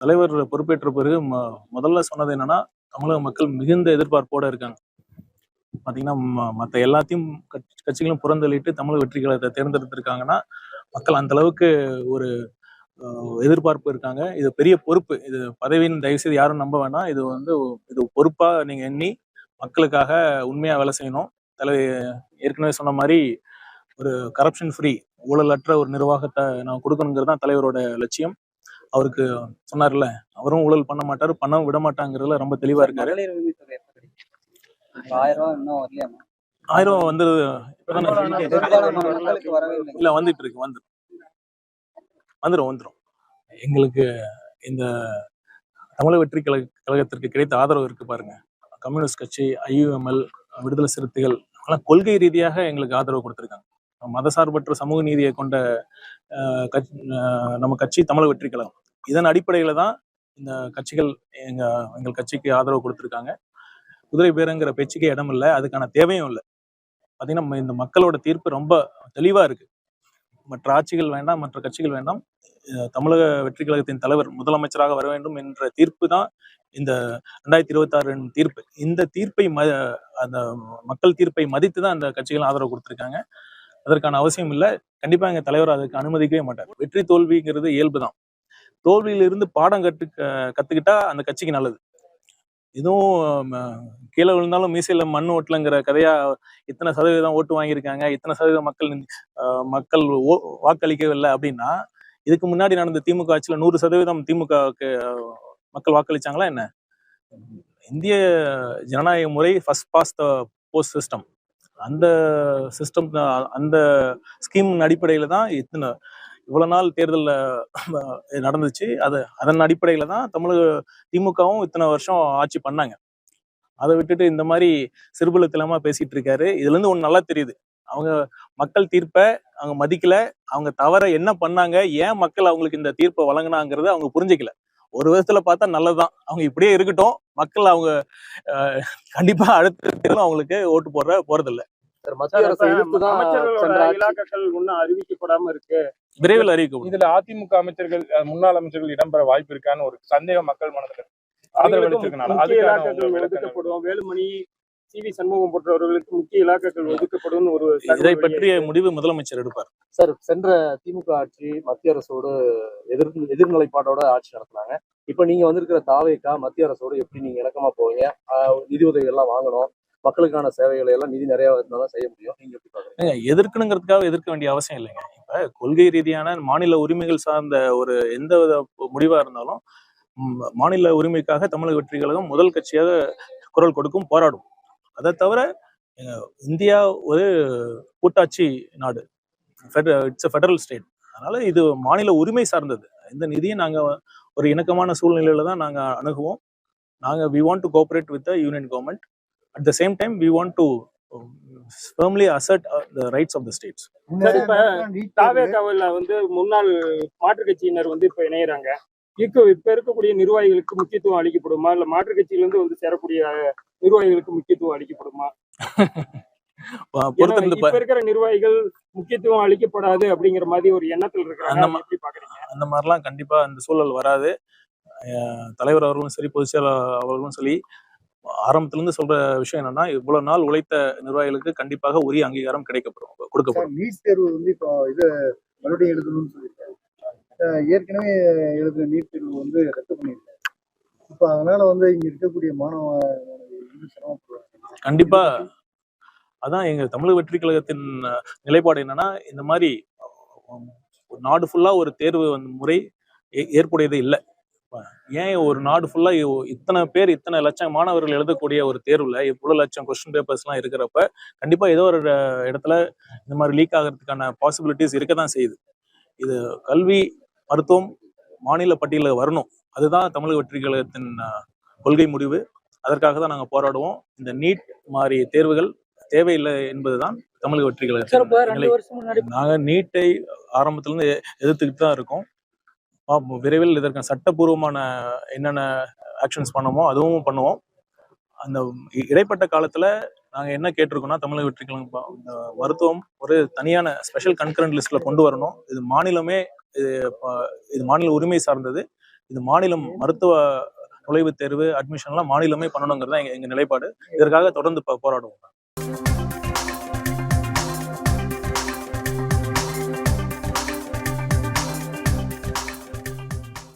தலைவர் பொறுப்பேற்ற பிறகு முதல்ல சொன்னது என்னன்னா, தமிழக மக்கள் மிகுந்த எதிர்பார்ப்போட இருக்காங்க. பாத்தீங்கன்னா மற்ற எல்லாத்தையும் கட்சிகளும் புறந்தள்ளிட்டு தமிழக வெற்றி கழகத்தை தேர்ந்தெடுத்திருக்காங்கன்னா, மக்கள் அந்த அளவுக்கு ஒரு எதிர்பார்ப்பு இருக்காங்க. இது பெரிய பொறுப்பு. இது பதவின்னு தயவுசெய்து யாரும் நம்ப வேணாம். இது பொறுப்பா நீங்க எண்ணி மக்களுக்காக உண்மையா வேலை செய்யணும். ஏற்கனவே சொன்ன மாதிரி ஒரு கரப்ஷன் ஃப்ரீ, ஊழலற்ற ஒரு நிர்வாகத்தை நான் கொடுக்கணுங்கிறது தான் தலைவரோட லட்சியம். அவருக்கு சொன்னார்ல, அவரும் ஊழல் பண்ண மாட்டாரு, பண்ண விட மாட்டாங்கிறதுல ரொம்ப தெளிவா இருக்காரு. 1000 வந்து இல்ல வந்துட்டு இருக்கு, வந்துடும். எங்களுக்கு இந்த தமிழக வெற்றி கழகத்திற்கு கிடைத்த ஆதரவு இருக்கு பாருங்க. கம்யூனிஸ்ட் கட்சி, IUML, விடுதலை சிறுத்தைகள் எல்லாம் கொள்கை ரீதியாக எங்களுக்கு ஆதரவு கொடுத்திருக்காங்க. மதசார்பற்ற சமூக நீதியை கொண்ட நம்ம கட்சி தமிழக வெற்றி கழகம். இதன் அடிப்படையில தான் இந்த கட்சிகள் எங்கள் கட்சிக்கு ஆதரவு கொடுத்திருக்காங்க. குதிரை பேருங்கிற பேச்சுக்கே இடம் இல்லை, அதுக்கான தேவையும் இல்லை. பாத்தீங்கன்னா இந்த மக்களோட தீர்ப்பு ரொம்ப தெளிவா இருக்கு. மற்ற ஆட்சிகள் வேண்டாம், மற்ற கட்சிகள் வேண்டாம், தமிழக வெற்றி கழகத்தின் தலைவர் முதலமைச்சராக வர வேண்டும் என்ற தீர்ப்பு தான் இந்த 2026 தீர்ப்பு. இந்த தீர்ப்பை அந்த மக்கள் தீர்ப்பை மதித்து தான் அந்த கட்சிகள் ஆதரவு கொடுத்திருக்காங்க. அதற்கான அவசியம் இல்லை. கண்டிப்பா எங்க தலைவர் அதுக்கு அனுமதிக்கவே மாட்டார். வெற்றி தோல்விங்கிறது இயல்புதான். தோல்வியிலிருந்து பாடம் கத்துக்கிட்டா அந்த கட்சிக்கு நல்லது. இதுவும் கீழே விழுந்தாலும் மீசையில மண் ஓட்டலங்கிற கதையா, இத்தனை சதவீதம் ஓட்டு வாங்கியிருக்காங்க, இத்தனை சதவீதம் மக்கள் வாக்களிக்கவில்லை அப்படின்னா, இதுக்கு முன்னாடி நடந்த திமுக ஆட்சியில 100% திமுகவுக்கு மக்கள் வாக்களிச்சாங்களா என்ன? இந்திய ஜனநாயக முறை first past the post system. அந்த சிஸ்டம், அந்த ஸ்கீம் அடிப்படையில தான் இவ்வளவு நாள் தேர்தலில் நடந்துச்சு. அதன் அடிப்படையில தான் திமுகவும் இத்தனை வருஷம் ஆட்சி பண்ணாங்க. அதை விட்டுட்டு இந்த மாதிரி சிறுபுலத்திலமா பேசிட்டு இருக்காரு. இதுல இருந்து ஒண்ணு நல்லா தெரியுது, அவங்க மக்கள் தீர்ப்பை அவங்க மதிக்கல, அவங்க தவற என்ன பண்ணாங்க, ஏன் மக்கள் அவங்களுக்கு இந்த தீர்ப்பை வழங்கினாங்கிறத அவங்க புரிஞ்சுக்கல. ஒரு விதத்துல பார்த்தா நல்லதுதான், அவங்க இப்படியே இருக்கட்டும், மக்கள் அவங்க கண்டிப்பா அடுத்த அவங்களுக்கு ஓட்டு போறதில்லை. இலாக்காக்கள் முன்ன அறிவிக்கப்படாம இருக்கு, விரைவில் அறிவிக்கும். இதுல அதிமுக அமைச்சர்கள், முன்னாள் அமைச்சர்கள் இடம்பெற வாய்ப்பு இருக்கான்னு ஒரு சந்தேகம் மக்கள் மனதில் ஒதுக்கப்படும். வேலுமணி, CV சண்முகம் போன்றவர்களுக்கு முக்கிய இலாக்காக்கள் ஒதுக்கப்படும் ஒரு இதை பற்றிய முடிவு முதலமைச்சர் எடுப்பார். சார், சென்ற திமுக ஆட்சி மத்திய அரசோடு எதிர்நிலைப்பாட்டோட ஆட்சி நடத்தினாங்க. இப்ப நீங்க வந்திருக்கிற தாவேக்கா மத்திய அரசோடு எப்படி நீங்க இணக்கமா போவீங்க? நிதி உதவி எல்லாம் வாங்கணும், மக்களுக்கான சேவைகளை எல்லாம் நிதி நிறைய இருந்தாலும் செய்ய முடியும். நீங்க எப்படி பாக்குறீங்க? எதிர்க்கணுங்கிறதுக்காக எதிர்க்க வேண்டிய அவசியம் இல்லைங்க. இப்ப கொள்கை ரீதியான மாநில உரிமைகள் சார்ந்த ஒரு எந்த வித முடிவா இருந்தாலும் மாநில உரிமைக்காக தமிழக வெற்றி கழகம் முதல் கட்சியாக குரல் கொடுக்கும், போராடும். அதை தவிர இந்தியா ஒரு கூட்டாட்சி நாடு, இட்ஸ் எ ஃபெடரல் ஸ்டேட். அதனால இது மாநில உரிமை சார்ந்தது. இந்த நிதியை நாங்க ஒரு இணக்கமான சூழ்நிலையில தான் நாங்க அணுகுவோம். we want to cooperate with the union government. At the same time, we want to firmly assert the rights of the states. தாவேகாவில் முன்னாள் மாற்றுக் கட்சியினர் இப்ப இணையறாங்க. இப்ப இருக்கக்கூடிய நிர்வாகிகளுக்கு முக்கியத்துவம் அளிக்கப்படுமா, இல்ல மாற்றுக் கட்சியிலிருந்து சேரக்கூடிய நிர்வாகிகளுக்கு முக்கியத்துவம் அளிக்கப்படுமா? இப்ப இருக்கிற நிர்வாகிகள் முக்கியத்துவம் அளிக்கப்படாது அப்படிங்கிற மாதிரி ஒரு எண்ணத்தில் இருக்காங்க. அந்த மாதிரிலாம் கண்டிப்பா அந்த சூழல் வராது. தலைவர் அவர்களும் சரி, பொதுச் செயலாளர் அவர்களும் சரி, ஆரம்பத்துல இருந்து சொல்ற விஷயம் என்னன்னா, இவ்வளவு நாள் உழைத்த நிர்வாகிகளுக்கு கண்டிப்பாக உரிய அங்கீகாரம் கொடுக்கப்படும். நீட் தேர்வு இப்போ இது மறுபடியும் எழுதணும்னு சொல்லியிருக்காங்க. ஏற்கனவே எழுதுன நீட் தேர்வு ரத்து பண்ணியிருக்காங்க. இப்ப அதனால இங்க இருக்கக்கூடிய மாணவர்கள் சிரமப்படுறாங்க. கண்டிப்பா அதான் எங்க தமிழக வெற்றி கழகத்தின் நிலைப்பாடு என்னன்னா, இந்த மாதிரி நாடு ஃபுல்லா ஒரு தேர்வு முறை ஏற்புடையது இல்லை. ஏன் ஒரு நாடு ஃபுல்லா இத்தனை பேர், இத்தனை லட்சம் மாணவர்கள் எழுதக்கூடிய ஒரு தேர்வுல இவ்வளவு லட்சம் கொஸ்டின் பேப்பர்ஸ் எல்லாம் இருக்கிறப்ப கண்டிப்பா ஏதோ ஒரு இடத்துல இந்த மாதிரி லீக் ஆகிறதுக்கான பாசிபிலிட்டிஸ் இருக்கதான் செய்யுது. இது கல்வி, மருத்துவம் மாநில பட்டியலில் வரணும். அதுதான் தமிழக வெற்றி கழகத்தின் கொள்கை முடிவு. அதற்காக தான் நாங்க போராடுவோம். இந்த நீட் மாதிரி தேர்வுகள் தேவையில்லை என்பதுதான் தமிழக வெற்றி கழகத்தின். நாங்க நீட்டை ஆரம்பத்திலிருந்து எதிர்த்துக்கிட்டு தான் இருக்கோம். விரைவில் இதற்கு சட்டப்பூர்வமான என்னென்ன ஆக்ஷன்ஸ் பண்ணமோ அதுவும் பண்ணுவோம். அந்த இடைப்பட்ட காலத்துல நாங்க என்ன கேட்டிருக்கோம்னா, தமிழக வெற்றி கழகம் மருத்துவம் ஒரு தனியான ஸ்பெஷல் கன்கரண்ட் லிஸ்ட்ல கொண்டு வரணும். இது மாநிலமே, இது மாநில உரிமை சார்ந்தது. இது மாநிலம் மருத்துவ நுழைவுத் தேர்வு அட்மிஷன்லாம் மாநிலமே பண்ணணுங்கிறது தான் எங்க நிலைப்பாடு. இதற்காக தொடர்ந்து போராடுவோம்.